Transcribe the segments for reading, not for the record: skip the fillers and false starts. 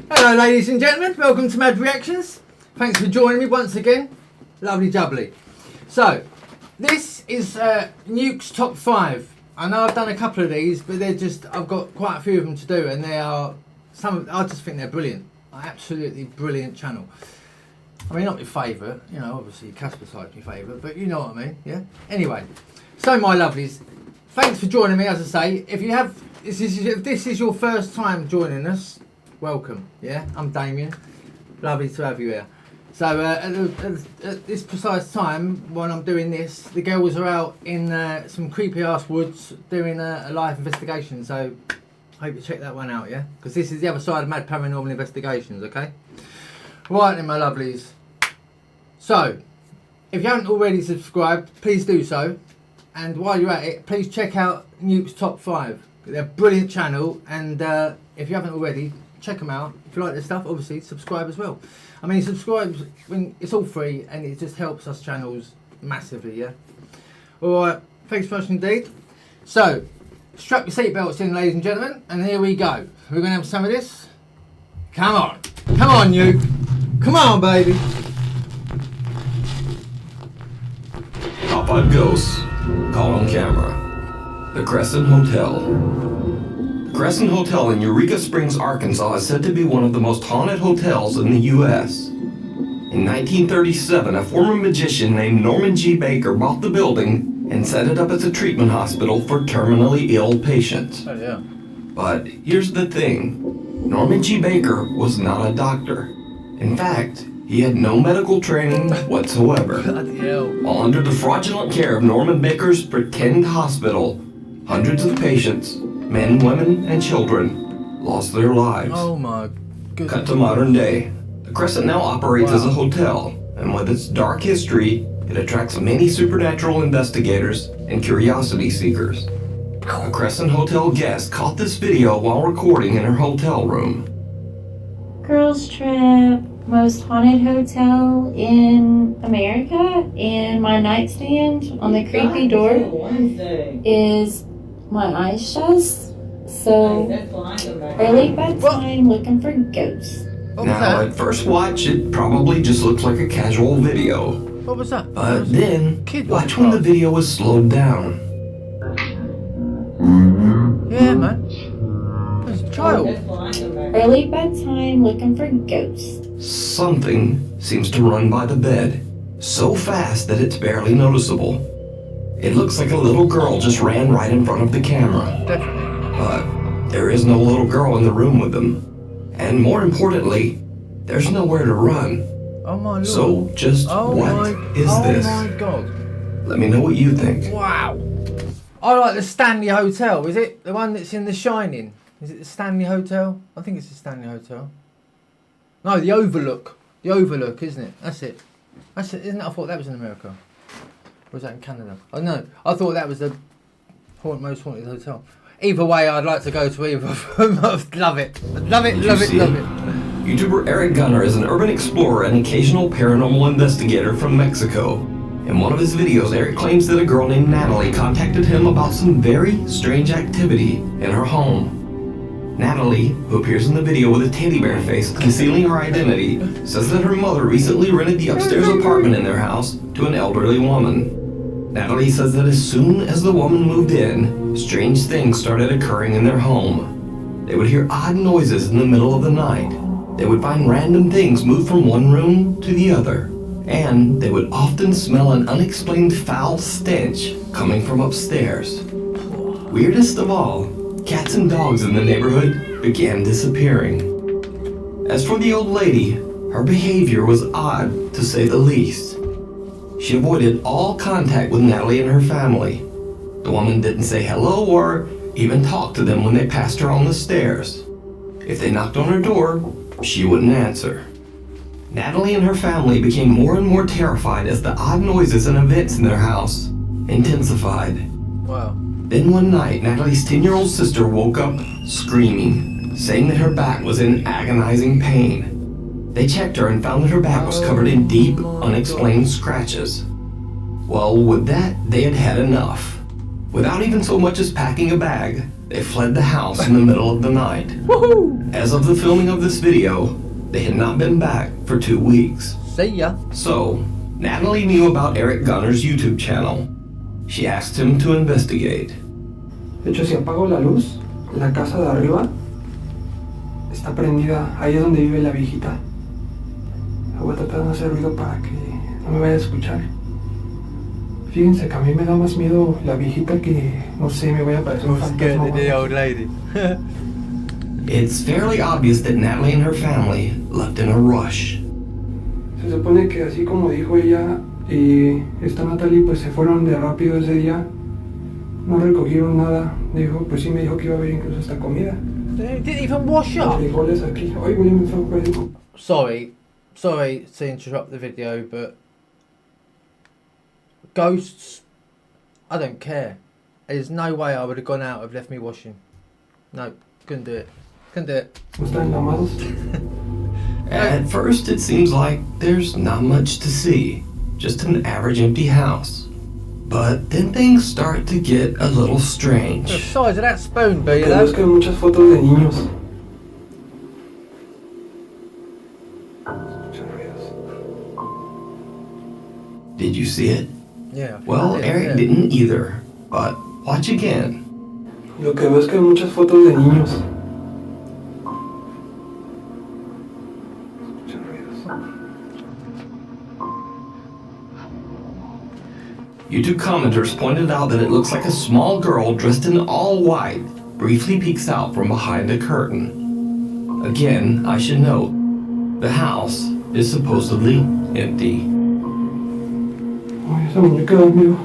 Hello ladies and gentlemen, welcome to M.A.D Reactions. Thanks for joining me once again. Lovely jubbly. So, this is Nuke's top 5. I know I've done a couple of these, but I've got quite a few of them to do, and I just think they're brilliant. Absolutely brilliant channel. I mean, not my favourite, you know, obviously Casper Side's my favourite, but you know what I mean, yeah? Anyway, so my lovelies, thanks for joining me, as I say. If this is your first time joining us, welcome, yeah? I'm Damien, lovely to have you here. So at this precise time, when I'm doing this, the girls are out in some creepy ass woods doing a live investigation, so hope you check that one out, yeah? Because this is the other side of M.A.D Paranormal Investigations, okay? Right then, my lovelies. So, if you haven't already subscribed, please do so. And while you're at it, please check out Nuke's Top 5. They're a brilliant channel, and if you haven't already, check them out. If you like their stuff, obviously, subscribe as well. I mean, subscribe, it's all free, and it just helps us channels massively, yeah? Alright, thanks very much indeed. So, strap your seatbelts in, ladies and gentlemen, and here we go. We're going to have some of this. Come on. Come on, Nuke. Come on, baby. Top 5 ghosts caught on camera. The Crescent Hotel. The Crescent Hotel in Eureka Springs, Arkansas is said to be one of the most haunted hotels in the U.S. In 1937, a former magician named Norman G. Baker bought the building and set it up as a treatment hospital for terminally ill patients. Oh, yeah. But here's the thing. Norman G. Baker was not a doctor. In fact, he had no medical training whatsoever. While under the fraudulent care of Norman Baker's pretend hospital, hundreds of patients, men, women, and children, lost their lives. Oh my goodness. Cut to modern day. The Crescent now operates as a hotel, and with its dark history, it attracts many supernatural investigators and curiosity seekers. A Crescent Hotel guest caught this video while recording in her hotel room. Girls trip, most haunted hotel in America, and my nightstand on the creepy door is my eyes shut. So early bedtime looking for ghosts. Now, at first watch, it probably just looks like a casual video. What was that? But then, watch when the video is slowed down. Yeah, man. There's a child. Early bedtime looking for ghosts. Something seems to run by the bed, so fast that it's barely noticeable. It looks like a little girl just ran right in front of the camera. Definitely. But there is no little girl in the room with them. And more importantly, there's nowhere to run. Oh my lord. So just what is this? Oh my god. Let me know what you think. Wow. I like the Stanley Hotel. Is it the one that's in The Shining? Is it the Stanley Hotel? I think it's the Stanley Hotel. No, the Overlook. The Overlook, isn't it? That's it. That's it, isn't it? I thought that was in America. Or was that in Canada? Oh no, I thought that was the most haunted hotel. Either way, I'd like to go to either of them. Love it. Love it, love it, love it. YouTuber Eric Gunner is an urban explorer and occasional paranormal investigator from Mexico. In one of his videos, Eric claims that a girl named Natalie contacted him about some very strange activity in her home. Natalie, who appears in the video with a teddy bear face concealing her identity, says that her mother recently rented the upstairs apartment in their house to an elderly woman. Natalie says that as soon as the woman moved in, strange things started occurring in their home. They would hear odd noises in the middle of the night. They would find random things move from one room to the other. And they would often smell an unexplained foul stench coming from upstairs. Weirdest of all, cats and dogs in the neighborhood began disappearing. As for the old lady, her behavior was odd to say the least. She avoided all contact with Natalie and her family. The woman didn't say hello or even talk to them when they passed her on the stairs. If they knocked on her door, she wouldn't answer. Natalie and her family became more and more terrified as the odd noises and events in their house intensified. Wow. Then one night, Natalie's 10-year-old sister woke up screaming, saying that her back was in agonizing pain. They checked her and found that her back was covered in deep, unexplained scratches. Well, with that, they had had enough. Without even so much as packing a bag, they fled the house in the middle of the night. Woohoo! As of the filming of this video, they had not been back for 2 weeks. See ya. So, Natalie knew about Eric Gunner's YouTube channel. She asked him to investigate. De hecho, si apago la luz, la casa de arriba está prendida. Ahí es donde vive la viejita. Voy a tratar de no hacer ruido para que no me vaya a escuchar. Fíjense que a mí me da más miedo la viejita que, no sé, me vaya a parecer un fantasma. old lady. It's fairly obvious that Natalie and her family left in a rush. Se supone que así como dijo ella, esta Natalie, pues se fueron de rápido ese día. No recogieron nada. Dijo, pues sí me dijo que iba a haber incluso hasta comida. They didn't even wash up. Frijoles aquí. Ay, güey, me fue un Sorry to interrupt the video, but ghosts, I don't care. There's no way I would have gone out and left me washing. No, couldn't do it. Couldn't do it. Están llamados. At first, it seems like there's not much to see. Just an average empty house. But then things start to get a little The strange. size of that spoon, but you Pero es que hay know. muchas fotos de niños. Escuchan ruidos. Did you see it? Yeah. Well, yeah, Eric yeah. didn't either. But watch again. Lo que veo es que hay muchas fotos de niños. Escuchan ruidos. YouTube commenters pointed out that it looks like a small girl dressed in all white briefly peeks out from behind a curtain. Again, I should note, the house is supposedly empty. Ay, esa muñeca da miedo.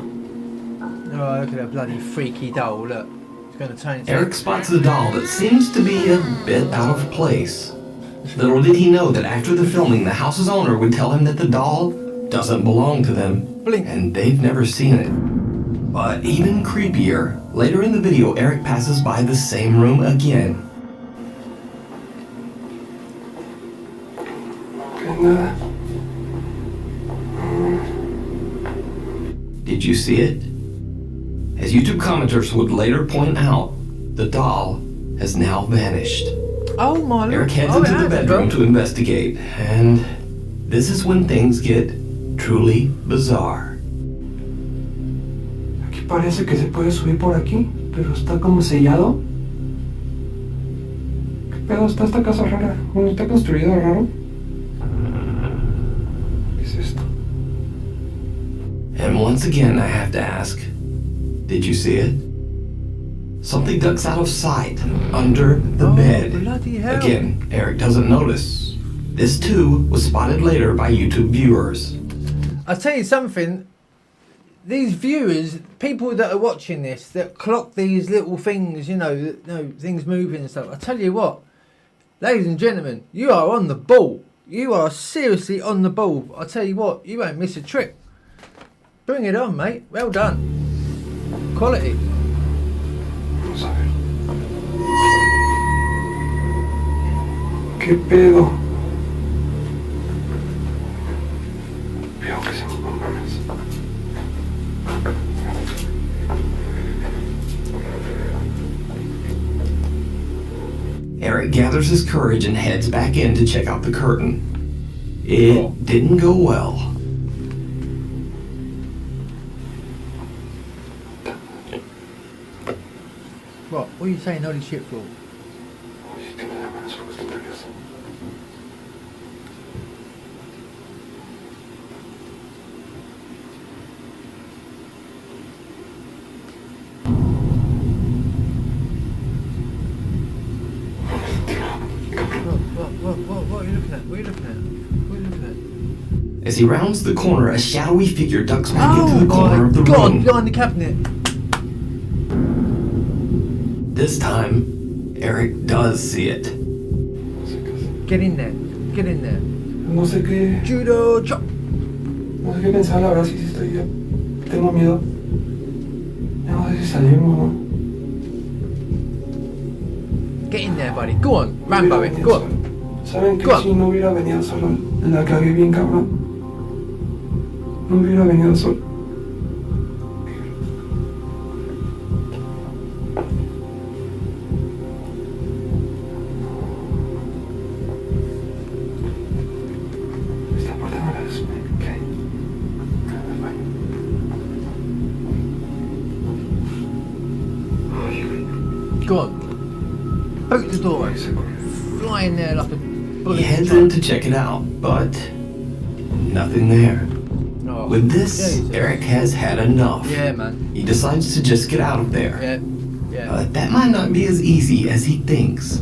Oh, look at that bloody freaky doll, look. It's going to turn into... Eric spots a doll that seems to be a bit out of place. Little did he know that after the filming, the house's owner would tell him that the doll doesn't belong to them, Blink. and they've never seen it. But even creepier, later in the video, Eric passes by the same room again. Que nada. Did you see it? As YouTube commenters would later point out, the doll has now vanished. Oh my lord. Eric heads Oh, into it the has, bedroom bro. to investigate, and this is when things get truly bizarre. Aquí parece que se puede subir por aquí, pero está como sellado. ¿Qué pedo? Está esta casa rara. Bueno, está construida raro. ¿Qué es esto? And once again, I have to ask, did you see it? Something ducks out of sight under the bed. Bloody hell. Again, Eric doesn't notice. This too was spotted later by YouTube viewers. I'll tell you something. These viewers, people that are watching this, that clock these little things, things moving and stuff. I tell you what, ladies and gentlemen, you are on the ball. You are seriously on the ball. I tell you what, you won't miss a trick. Bring it on, mate. Well done. Quality. Vamos a ver. ¿Qué pedo? Veo que se mueven más. Eric gathers his courage and heads back in to check out the curtain. It didn't go well. What are you saying holy shit for? Uy, es que me da más porque estoy nervioso. What are you looking at? What are you looking at? What are you looking at? As he rounds the corner, a shadowy figure ducks back into the Oh corner my of the god, room. behind the cabinet. This time, Eric does see it. No sé qué hacer. Get in there. Get in there. No sé qué. Judo chop. No sé qué pensar, la verdad, si estoy. Tengo miedo. Ya no sé si salimos o no. Get in there, buddy. Go on. Rambo it. Go on. ¿Saben que Go on. si no hubiera venido solo? La cagué bien cabrón. No hubiera venido solo. door, flying there like a bullet. He heads in to check it out, but nothing there. Oh, With this, Jesus. Eric has had enough. Yeah, man. He decides to just get out of there. Yeah, yeah. But that might not be as easy as he thinks.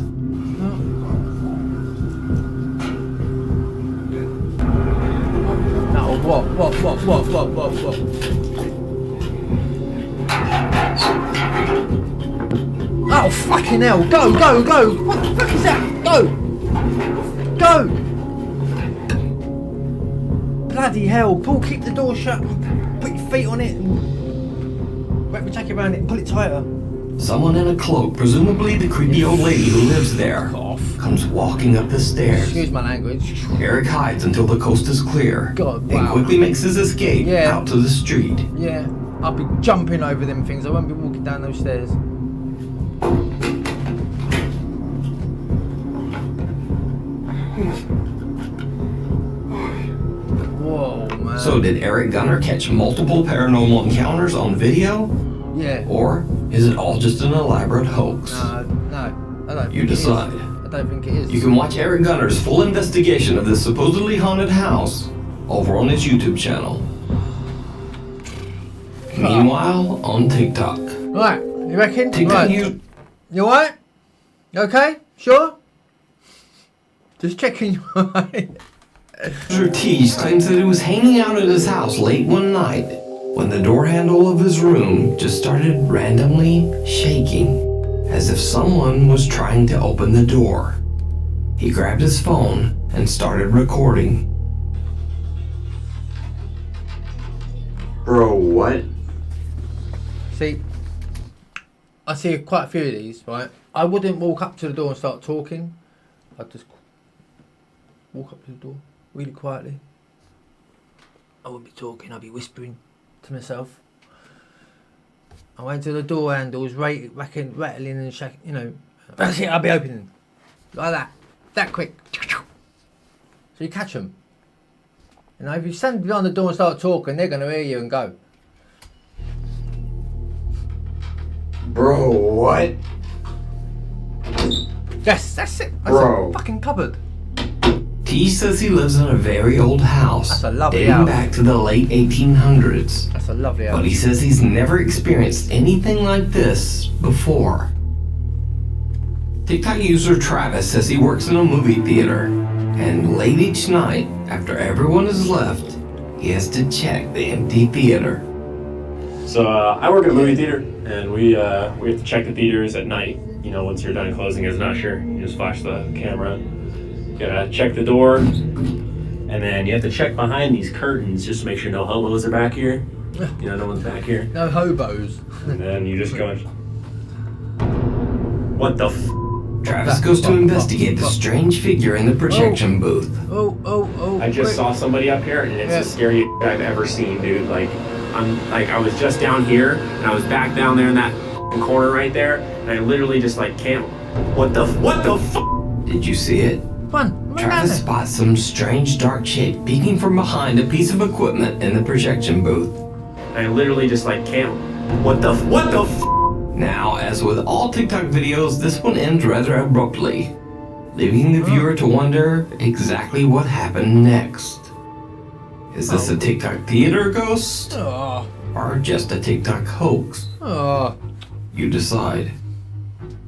No, what? Oh, fucking hell. Go. What the fuck is that? Go. Bloody hell. Paul, keep the door shut and put your feet on it and wrap your jacket around it and pull it tighter. Someone in a cloak, presumably the creepy old lady who lives there, comes walking up the stairs. Excuse my language. Eric hides until the coast is clear God, and wow. quickly makes his escape Yeah. out to the street. Yeah, I'll be jumping over them things. I won't be walking down those stairs. Whoa, man. So did Eric Gunner catch multiple paranormal encounters on video? Yeah. Or is it all just an elaborate hoax? No, I don't You think decide. it is. I don't think it is. You can watch Eric Gunner's full investigation of this supposedly haunted house over on his YouTube channel. Meanwhile, on TikTok. Right, you reckon? TikTok Right. you You alright? You okay? Sure? Just checking you alright. user Tease claims that he was hanging out at his house late one night when the door handle of his room just started randomly shaking, as if someone was trying to open the door. He grabbed his phone and started recording. Bro, what? See, I see quite a few of these, right? I wouldn't walk up to the door and start talking. I'd just walk up to the door really quietly. I wouldn't be talking, I'd be whispering to myself. I wait till the door handles rattling and shaking, you know. That's it, I'll be opening. Like that quick. So you catch them. You know, if you stand behind the door and start talking, they're going to hear you and go. Bro, what? Yes, that's it. That's Bro. a fucking cupboard. T says he lives in a very old house That's a lovely dating house. back to the late 1800s. That's a lovely house. But he says he's never experienced anything like this before. TikTok user Travis says he works in a movie theater, and late each night, after everyone has left, he has to check the empty theater. So I work at a movie theater, and we have to check the theaters at night. You know, once you're done closing as an usher, you just flash the camera. You gotta check the door, and then you have to check behind these curtains just to make sure no hobos are back here. You know, no one's back here. No hobos. And then you just go and... What the f... Travis goes to investigate the strange figure in the projection booth. Oh. I just quick. saw somebody up here, and it's Yeah. the scariest I've ever seen, dude. Like, I was just down here, and I was back down there in that corner right there, and I literally just like can't. What the f? Did you see it? Run down Travis there. spots some strange dark shape peeking from behind a piece of equipment in the projection booth. I literally just like can't. What the f? Now, as with all TikTok videos, this one ends rather abruptly, leaving the viewer to wonder exactly what happened next. Is this a TikTok theater ghost? Oh. Or just a TikTok hoax? Oh. You decide.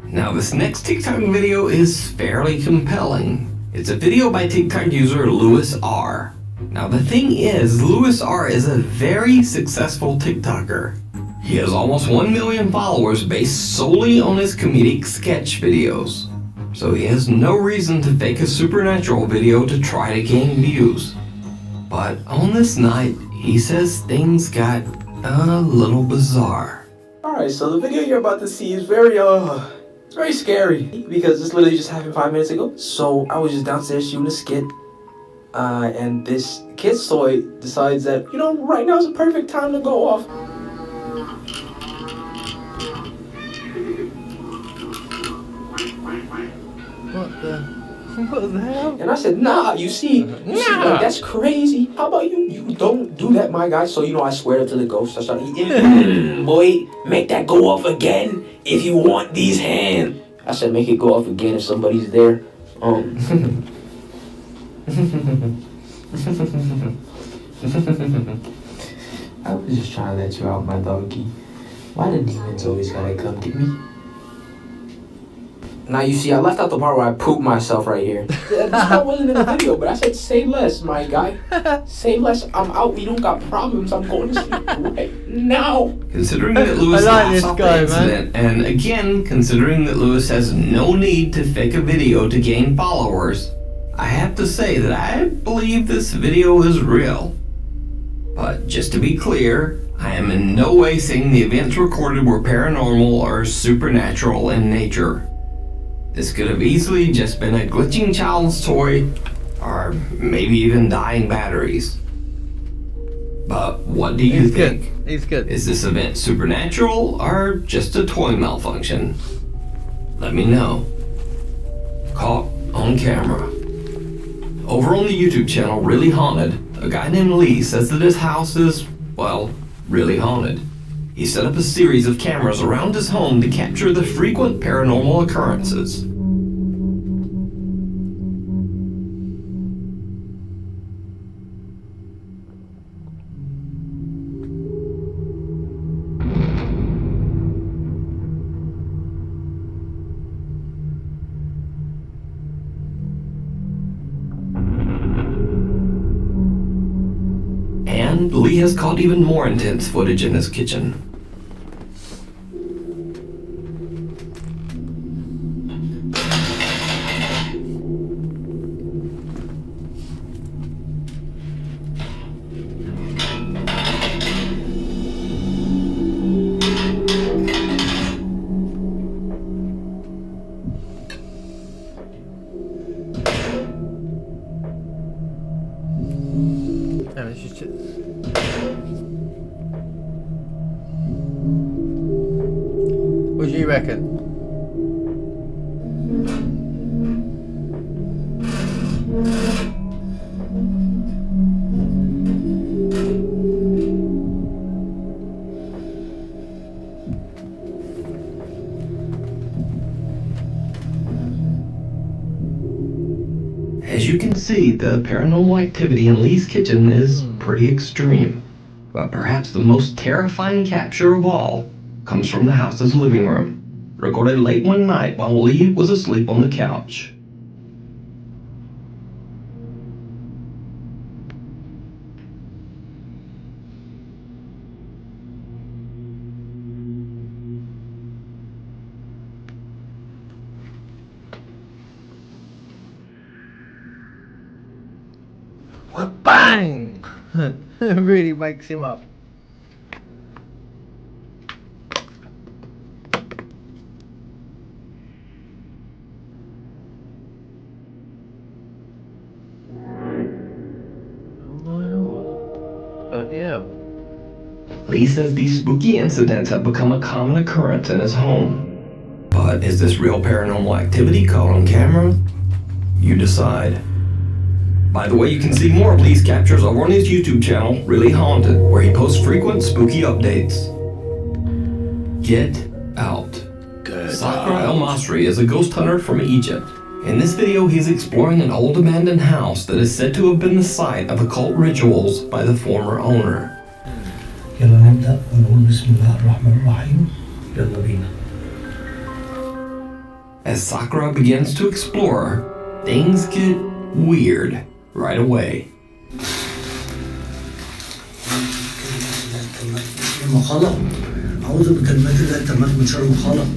Now, this next TikTok video is fairly compelling. It's a video by TikTok user Louis R. Now, the thing is, Louis R is a very successful TikToker. He has almost 1 million followers based solely on his comedic sketch videos. So he has no reason to fake a supernatural video to try to gain views. But on this night, he says things got a little bizarre. Alright, so the video you're about to see is it's very scary because this literally just happened 5 minutes ago. So I was just downstairs shooting a skit, and this kid's toy decides that, you know, right now is the perfect time to go off. What the hell? And I said, nah, you see, like, that's crazy. How about you don't do that, my guy. So, you know, I swear up to the ghost. I started, boy, make that go off again if you want these hands. I should make it go off again if somebody's there. I was just trying to let you out, my doggy. Why the demons always gotta come get me? Now you see, I left out the part where I pooped myself right here. This part wasn't in the video, but I said say less, my guy. Say less. I'm out. We don't got problems. I'm going to sleep right now. Considering that Lewis I like laughs this off guy, the incident, and again, considering that Lewis has no need to fake a video to gain followers, I have to say that I believe this video is real. But just to be clear, I am in no way saying the events recorded were paranormal or supernatural in nature. This could have easily just been a glitching child's toy, or maybe even dying batteries. But what do you think? He's good. Is this event supernatural or just a toy malfunction? Let me know. Caught on camera. Over on the YouTube channel Really Haunted, a guy named Lee says that his house is, well, really haunted. He set up a series of cameras around his home to capture the frequent paranormal occurrences. And Lee has caught even more intense footage in his kitchen. What do you reckon? As you can see, the paranormal activity in Lee's kitchen is pretty extreme. But perhaps the most terrifying capture of all comes from the house's living room, recorded late one night while Lee was asleep on the couch. Bang! It really wakes him up. Yeah. Lee says these spooky incidents have become a common occurrence in his home. But is this real paranormal activity caught on camera? You decide. By the way, you can see more of Lee's captures over on his YouTube channel, Really Haunted, where he posts frequent spooky updates. Get out. Sakra El Masri is a ghost hunter from Egypt. In this video, he's exploring an old abandoned house that is said to have been the site of occult rituals by the former owner. يلا نبدأ ونقول بسم الله الرحمن الرحيم. يلا بينا. As Sakura begins to explore, things get weird right away. ما خلق. أعوذ بكلمات الله التامات من شر ما خلق.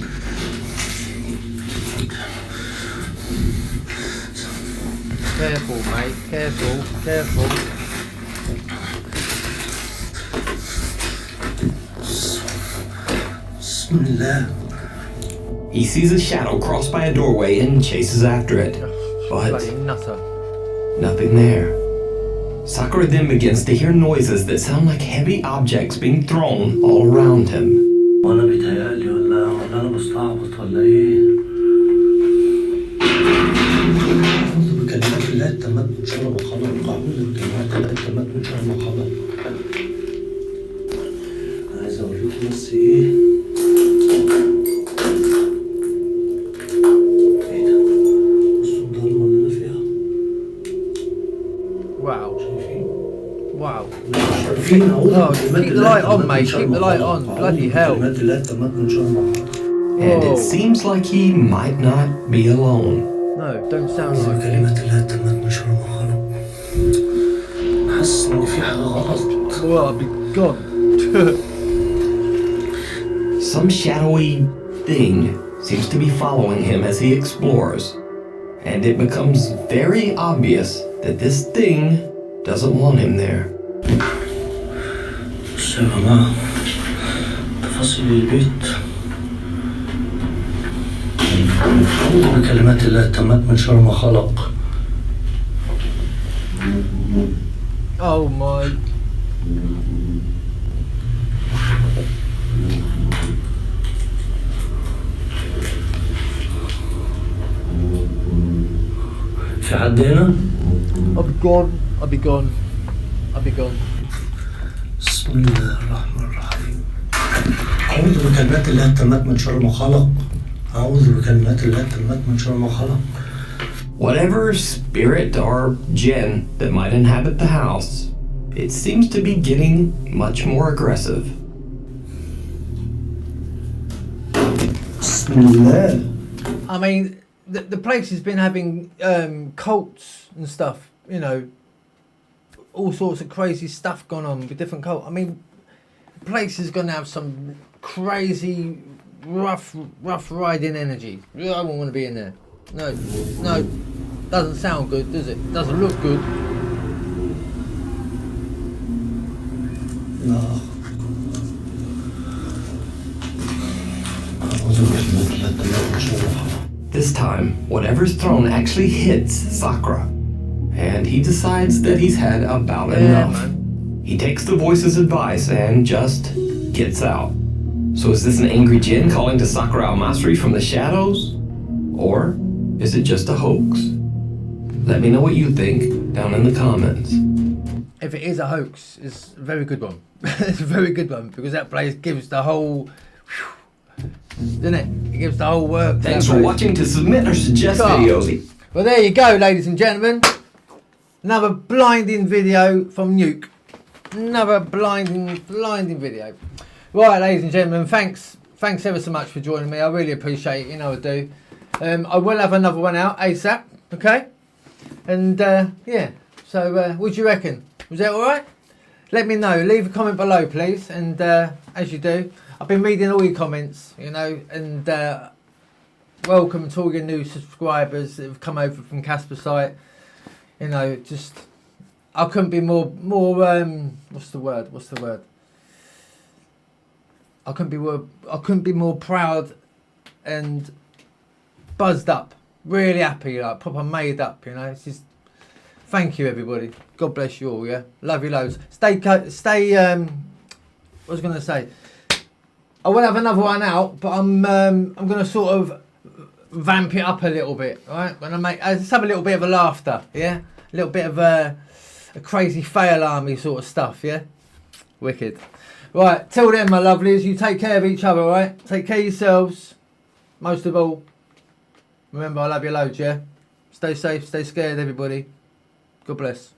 Careful, mate. Careful. Careful. بسم الله. He sees a shadow cross by a doorway and chases after it, but Bloody nutter. nothing there. Sakura then begins to hear noises that sound like heavy objects being thrown all around him. وأنا بيتهيألي ولا أنا بستعبط ولا إيه؟ أعوذ بكلمات الله التامات من شر ما خلق. أعوذ بكلمات الله التامات من شر ما خلق. أنا عايز أوريكم بس إيه. Wow. Wow. شايفين أعوذ Oh, بكلمات keep the الله light on, التامات من mate. شر Keep ما the light خلق. on. أعوذ Bloody hell. بكلمات الله التامات من شر ما خلق. And Whoa. it seems like he might not be alone. No, don't sound أعوذ like it. بكلمات الله التامات من شر ما خلق. حاسس إن في حاجة غلط. Well, I'll be gone. Some shadowy thing seems to be following him as he explores, and it becomes very obvious that this thing doesn't want him there. بس يا جماعة تفاصيل البيت. أعوذ بكلمات الله التامات من شر ما خلق. Oh my. في حد هنا؟ I'll be gone. I'll be gone. I'll be gone. بسم الله الرحمن الرحيم. أعوذ بكلمات الله التامات من شر ما خلق. أعوذ بكلمات الله التامات من شر ما خلق. Whatever spirit or jinn that might inhabit the house, it seems to be getting much more aggressive. بسم الله. I mean, the place has been having cults and stuff, you know, all sorts of crazy stuff going on with different cults. I mean, the place is going to have some crazy, rough riding energy. I don't want to be in there. No, doesn't sound good, does it? Doesn't look good. لا. أعوذ بكلمات الله التامات من شر ما خلق. This time, whatever's thrown actually hits Sakura, and he decides that he's had about enough. Man. He takes the voice's advice and just gets out. So is this an angry jinn calling to Sakura Almasri from the shadows? Or is it just a hoax? Let me know what you think down in the comments. If it is a hoax, it's a very good one. It's a very good one because that place gives the whole, doesn't it? It gives the whole work. Thanks for watching. To submit or suggest videos. Well, there you go, ladies and gentlemen. Another blinding video from Nuke. Another blinding video. Right, ladies and gentlemen, thanks ever so much for joining me. I really appreciate it, you know I do. I will have another one out ASAP, okay? And yeah, so what do you reckon? Was that alright? Let me know. Leave a comment below, please. And as you do, I've been reading all your comments, you know, and welcome to all your new subscribers that have come over from Casper site. You know, just I couldn't be more what's the word? I couldn't be more proud and buzzed up, really happy, like proper made up, you know. It's just thank you everybody. God bless you all, yeah. Love you loads. Stay what was I gonna say? I will have another one out, but I'm gonna sort of vamp it up a little bit, right? When just have a little bit of a laughter, yeah? A little bit of a crazy fail army sort of stuff, yeah? Wicked. Right, till then, my lovelies, you take care of each other, right? Take care of yourselves. Most of all, remember I love you loads, yeah? Stay safe, stay scared, everybody. God bless.